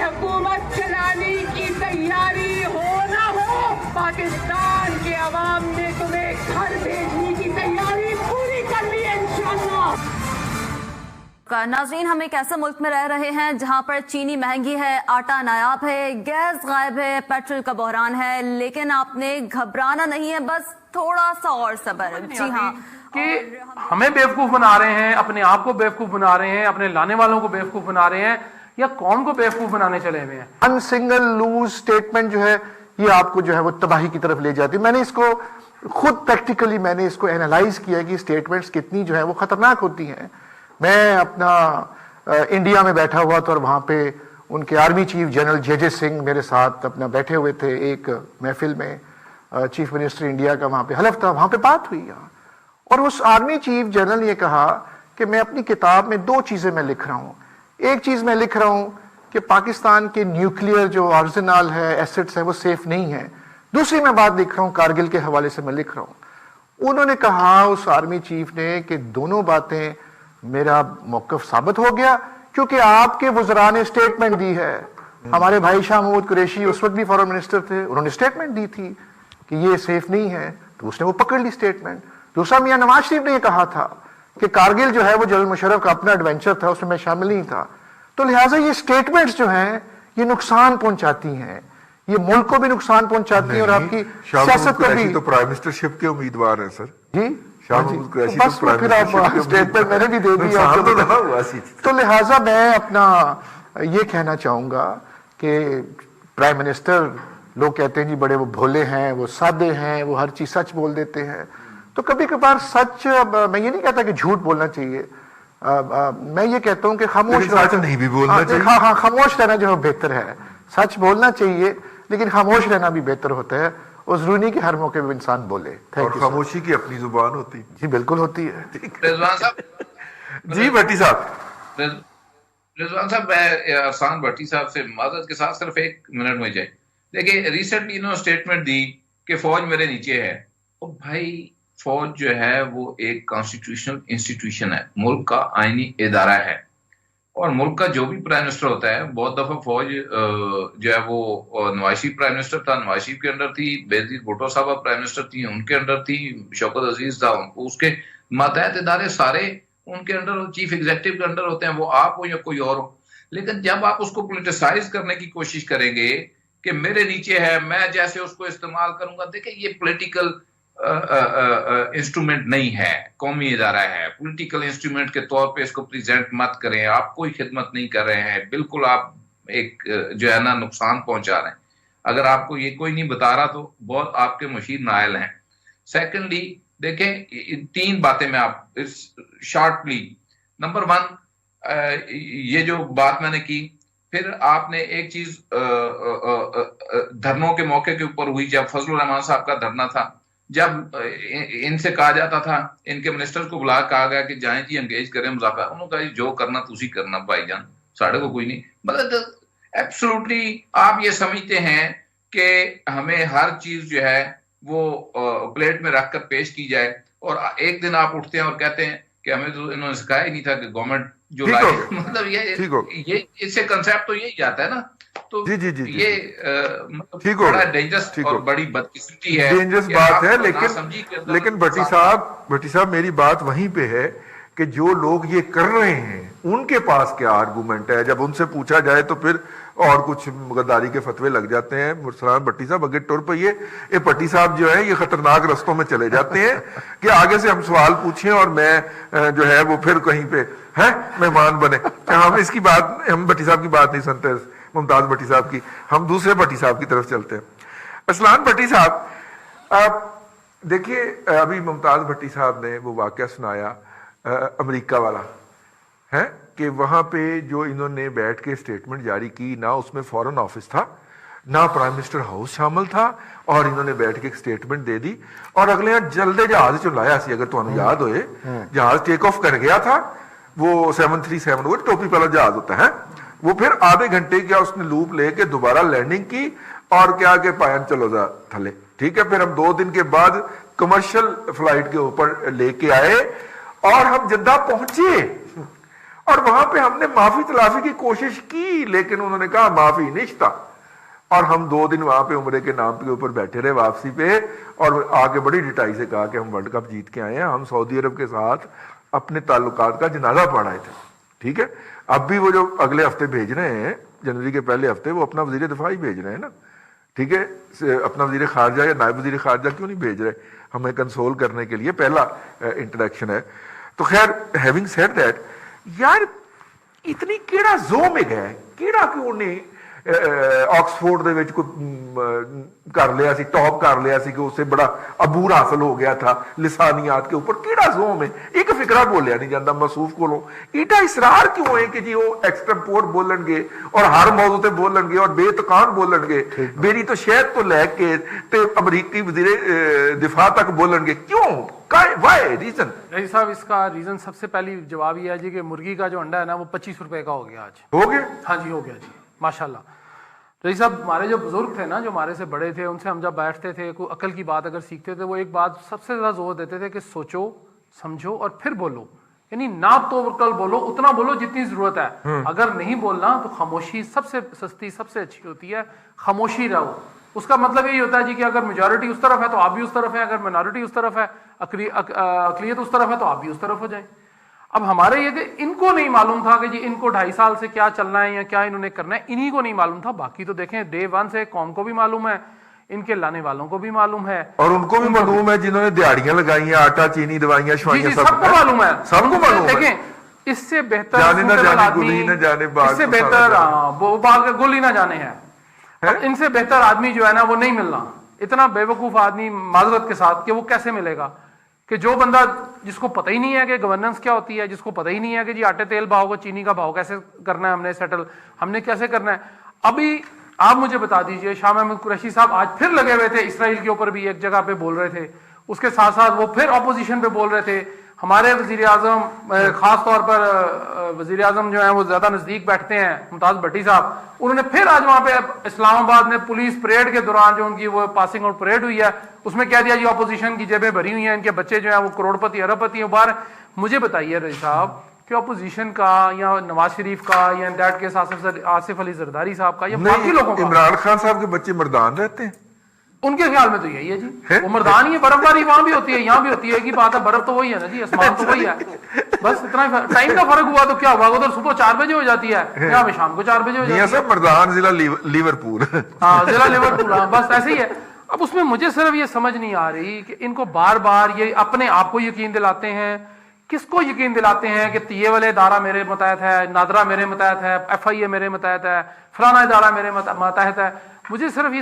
हुकूमत चलाने की तैयारी हो ना हो, पाकिस्तान के अवाम ने तुम्हें घर भेजने की तैयारी पूरी कर ली है इंशाअल्लाह। नाज़रीन, हम एक ऐसे मुल्क में रह रहे हैं जहां पर चीनी महंगी है, आटा नायाब है, गैस गायब है, पेट्रोल का बहरान है, लेकिन आपने घबराना नहीं है, बस थोड़ा सा और सब्र। जी हाँ, कि हमें बेवकूफ बना रहे हैं, अपने आप को बेवकूफ बना रहे हैं, अपने लाने वालों को बेवकूफ बना रहे हैं, या कौम को बेवकूफ बनाने चले हुए हैं। वन सिंगल लूज स्टेटमेंट जो है ये आपको जो है वो तबाही की तरफ ले जाती है। मैंने इसको खुद प्रैक्टिकली मैंने इसको एनालाइज किया कि स्टेटमेंट्स कितनी जो है वो खतरनाक होती हैं। मैं अपना इंडिया में बैठा हुआ था और वहां पे उनके आर्मी चीफ जनरल जे सिंह मेरे साथ अपना बैठे हुए थे एक महफिल में, चीफ मिनिस्टर इंडिया का वहां पे हलफ था, वहां पे बात हुई और उस आर्मी चीफ जनरल ने कहा कि मैं अपनी किताब में दो चीजें मैं लिख रहा हूं। एक चीज मैं लिख रहा हूं कि पाकिस्तान के न्यूक्लियर जो आर्सेनल है, एसेट्स है, वो सेफ नहीं है। दूसरी मैं बात लिख रहा हूं कारगिल के हवाले से मैं लिख रहा हूं। उन्होंने कहा उस आर्मी चीफ ने कि दोनों बातें मेरा मौक़िफ़ साबित हो गया, क्योंकि आपके वज़रा ने स्टेटमेंट दी है। हमारे भाई शाह महमूद कुरैशी उस वक्त भी फॉरेन मिनिस्टर थे, उन्होंने स्टेटमेंट दी थी कि ये सेफ नहीं है, तो उसने वो पकड़ ली स्टेटमेंट। दूसरा, मियां नवाज शरीफ ने ये कहा था कि कारगिल जो है वो जनरल मुशर्रफ का अपना एडवेंचर था, उसमें मैं शामिल नहीं था। तो लिहाजा ये स्टेटमेंट्स जो हैं ये नुकसान पहुंचाती हैं, ये मुल्क को भी नुकसान पहुंचाती हैं और आपकी सियासत को भी। तो प्राइम मिनिस्टरशिप के उम्मीदवार हैं सर जी, बस फिर आप स्टेटमेंट मैंने भी दे दी। तो लिहाजा मैं अपना ये कहना चाहूंगा कि प्राइम मिनिस्टर, लोग कहते हैं जी बड़े वो भोले हैं, वो सादे हैं, वो हर चीज सच बोल देते हैं। तो कभी कभार सच, मैं ये नहीं कहता कि झूठ बोलना चाहिए, मैं ये कहता हूँ कि खामोश नहीं भी बोलना चाहिए। हाँ, खामोश रहना जो बेहतर है। सच बोलना चाहिए लेकिन खामोश रहना भी बेहतर होता है, और जरूरी नहीं कि हर मौके पे इंसान बोले। और खामोशी की अपनी जुबान होती है। जी बिल्कुल होती है। रिजवान साहब जी भट्टी साहब, रिजवान साहब मैं अहसान भट्टी साहब से माजरत के साथ सिर्फ एक मिनट में जाए। देखिए रिसेंटली इन्होंने स्टेटमेंट दी कि फौज मेरे नीचे है। और भाई फौज जो है वो एक कॉन्स्टिट्यूशनल इंस्टीट्यूशन है, मुल्क का आईनी इदारा है, और मुल्क का जो भी प्राइम मिनिस्टर होता है, बहुत दफा फौज जो है वो नवाज शरीफ प्राइम मिनिस्टर था, नवाज शरीफ के अंडर थी, बेनजीर भुट्टो साहबा प्राइम मिनिस्टर थी, उनके अंडर थी, शौकत अजीज था, उसके मातहत इदारे सारे उनके अंडर, चीफ एग्जीक्यूटिव के अंडर होते हैं, वो आप हो या कोई और हो। लेकिन जब आप उसको पोलिटिसाइज करने की कोशिश करेंगे कि मेरे नीचे है, मैं जैसे उसको इस्तेमाल करूंगा, देखिए ये पॉलिटिकल इंस्ट्रूमेंट नहीं है, कौमी इदारा है। पॉलिटिकल इंस्ट्रूमेंट के तौर पे इसको प्रेजेंट मत करें, आप कोई खिदमत नहीं कर रहे हैं, बिल्कुल आप एक जो है ना नुकसान पहुंचा रहे हैं। अगर आपको ये कोई नहीं बता रहा तो बहुत आपके मुशीर नायल हैं। सेकेंडली देखें, तीन बातें मैं आप शॉर्टली, नंबर वन, ये जो बात मैंने की, फिर आपने एक चीज धरनों के मौके के ऊपर हुई, जब फजलुर रहमान साहब का धरना था, जब इनसे कहा जाता था, इनके मिनिस्टर्स को बुला कहा गया कि जाएं जी एंगेज करें मुज़ाकरा, उन्होंने कहा जो करना तुसी करना भाईजान, साढ़े को कोई नहीं। मतलब एब्सोल्युटली आप ये समझते हैं कि हमें हर चीज जो है वो प्लेट में रखकर पेश की जाए, और एक दिन आप उठते हैं और कहते हैं कि हमें तो इन्होंने सिखाया ही नहीं था कि गवर्नमेंट जो लाई, मतलब ये इससे कंसेप्ट तो यही आता है ना। तो जी, ये बड़ा डेंजरस और बड़ी बदकिस्मती है, डेंजरस बात है। लेकिन भट्टी साहब मेरी बात वहीं पे है कि जो लोग ये कर रहे हैं उनके पास क्या आर्गूमेंट है। जब उनसे पूछा जाए तो फिर और कुछ गद्दारी के फतवे लग जाते हैं। मुसलमान भट्टी साहब अगे टुर पे ये भट्टी साहब जो है ये खतरनाक रस्तों में चले जाते हैं कि आगे से हम सवाल पूछें और मैं जो है वो फिर कहीं पे है मेहमान बने। हम इसकी बात, हम भट्टी साहब की बात नहीं सुनते, मुमताज भट्टी साहब की, हम दूसरे भट्टी साहब की तरफ चलते हैं। असलान भट्टी साहब, आप देखिए अभी मुमताज भट्टी साहब ने वो वाकया सुनाया अमेरिका वाला है कि वहां पे जो इन्होंने बैठ के स्टेटमेंट जारी की, ना उसमें फॉरेन ऑफिस था, ना प्राइम मिनिस्टर हाउस शामिल था, और इन्होंने बैठ के एक स्टेटमेंट दे दी और अगले जल्दे जहाज चो लाया सी। अगर तुहानू याद होए, जहाज टेक ऑफ कर गया था, वो 737 वो टोपी वाला जहाज होता है, वो फिर आधे घंटे क्या उसने लूप लेके दोबारा लैंडिंग की और क्या के पायन चलो जा थले, ठीक है। फिर हम 2 दिन के बाद कमर्शियल फ्लाइट के ऊपर लेके आए और हम जद्दा पहुंचे اور وہاں پہ ہم نے معافی تلافی کی کوشش کی، لیکن انہوں نے کہا معافی نشتا، اور ہم 2 دن وہاں پہ عمرے کے نام کے اوپر بیٹھے رہے واپسی پہ، اور آگے بڑی ڈٹائی سے کہا کہ ہم ورلڈ کپ جیت کے آئے ہیں، ہم سعودی عرب کے ساتھ اپنے تعلقات کا جنازہ پڑھ رہے تھے. ٹھیک ہے، اب بھی وہ جو اگلے ہفتے بھیج رہے ہیں، جنوری کے پہلے ہفتے، وہ اپنا وزیر دفاع ہی بھیج رہے ہیں نا. ٹھیک ہے، اپنا وزیر خارجہ یا نائب وزیر خارجہ کیوں نہیں بھیج رہے ہمیں کنسول کرنے کے لیے؟ پہلا انٹریکشن ہے. تو خیر، ہیونگ سیڈ دیٹ، یار اتنی کیڑا زو میں گئے، کیڑا کیوں نہیں آکسفورڈ دے وچ کوئی کر لیا سی، ٹاپ کر لیا سی کہ اس سے بڑا عبور حاصل ہو گیا تھا لسانیات کے اوپر. کیڑا زوم ہے، ایک فکرہ بولیا نہیں جاندہ مصوف کو لوں. ایٹا اسرار کیوں ہے کہ جی وہ ایکسٹرپورٹ بولن گے اور ہر موضوع تے بولن گے اور بے تقان بولن گے، میری تو شہد تو لے کے تے امریکی وزیر دفاع تک بولن گے؟ کیوں؟ Y reason? رئیس صاحب، اس کا ریزن سب سے پہلی جواب یہ ہے جی کہ مرغی کا جو انڈا ہے نا وہ 25 روپے کا ہو گیا آج. ہو گیا؟ ہاں جی، ہو گیا جی، ماشاءاللہ. رئیس صاحب، ہمارے جو بزرگ تھے نا، جو ہمارے سے بڑے تھے، ان سے ہم جب بیٹھتے تھے، کوئی عقل کی بات اگر سیکھتے تھے، وہ ایک بات سب سے زیادہ زور دیتے تھے کہ سوچو، سمجھو اور پھر بولو. یعنی نہ تو بولو، اتنا بولو جتنی ضرورت ہے. اگر نہیں بولنا تو خاموشی سب سے سستی، سب سے اچھی ہوتی ہے. خاموشی رہو. اس کا مطلب یہی ہوتا ہے جی کہ اگر میجورٹی اس طرف ہے تو آپ بھی اس طرف ہیں، اگر مائنورٹی اس طرف ہے، اقلیت اس طرف ہے تو آپ بھی اس طرف ہو جائیں. اب ہمارے یہ کہ ان کو نہیں معلوم تھا کہ جی ان کو 2.5 سال سے کیا چلنا ہے یا کیا انہوں نے کرنا ہے، انہی کو نہیں معلوم تھا. باقی تو دیکھیں ڈے 1 سے قوم کو بھی معلوم ہے، ان کے لانے والوں کو بھی معلوم ہے، اور ان کو بھی معلوم ہے جنہوں نے دیہڑیاں لگائی ہیں، آٹا چینی دوائیاں شوائیاں، سب کو معلوم ہے، سب کو معلوم ہے. دیکھیں اس سے بہتر جانے نہ جانے آدمی، گلی نہ جانے باغ، اس سے بہتر وہ باغ گلی نہ جانے ہے. ان سے بہتر آدمی جو ہے نا وہ نہیں ملنا. اتنا بے وقوف آدمی معذرت کے ساتھ کہ وہ کیسے ملے گا؟ کہ جو بندہ جس کو پتہ ہی نہیں ہے کہ گورننس کیا ہوتی ہے، جس کو پتہ ہی نہیں ہے کہ جی آٹے تیل بھاؤ کو چینی کا بھاؤ کیسے کرنا ہے، ہم نے سیٹل، ہم نے کیسے کرنا ہے. ابھی آپ مجھے بتا دیجئے، شاہ محمود قریشی صاحب آج پھر لگے ہوئے تھے اسرائیل کے اوپر بھی ایک جگہ پہ بول رہے تھے، اس کے ساتھ ساتھ وہ پھر اپوزیشن پہ بول رہے تھے. ہمارے وزیر اعظم، خاص طور پر وزیر اعظم جو ہیں وہ زیادہ نزدیک بیٹھتے ہیں، ممتاز بھٹی صاحب، انہوں نے پھر آج وہاں پہ اسلام آباد میں پولیس پریڈ کے دوران جو ان کی وہ پاسنگ آؤٹ پریڈ ہوئی ہے، اس میں کہہ دیا جی اپوزیشن کی جیبیں بھری ہوئی ہیں، ان کے بچے جو ہیں وہ کروڑ پتی ارب پتی ہیں باہر. مجھے بتائیے رئیس صاحب کہ اپوزیشن کا یا نواز شریف کا یا in that case Asif Ali Zardari صاحب کا یا باقی لوگوں کا، عمران خان صاحب کے بچے مردان رہتے ہیں، ان کے خیال میں تو یہی ہے جی، وہ مردان ہی ہے. برف باری وہاں بھی ہوتی ہے، یہاں بھی ہوتی ہے، کی بات ہے، برف تو وہی ہے نا جی، آسمان تو وہی ہے، بس اتنا ٹائم کا فرق ہوا تو کیا ہوا، ادھر صبح 4 بجے ہو جاتی ہے، یہاں پہ شام کو 4 بجے ہو جاتی ہے. سب مردان ضلع لیورپول، ہاں ضلع لیورپول، بس ایسے ہی ہے. اب اس میں مجھے صرف یہ سمجھ نہیں آ رہی کہ ان کو بار بار یہ اپنے آپ کو یقین دلاتے ہیں، کس کو یقین دلاتے ہیں کہ یہ والے ادارہ میرے متحد ہے، نادرا میرے متحد ہے، FIA میرے متحد ہے، فلانا ادارہ میرے متحد ہے. مجھے صرف یہ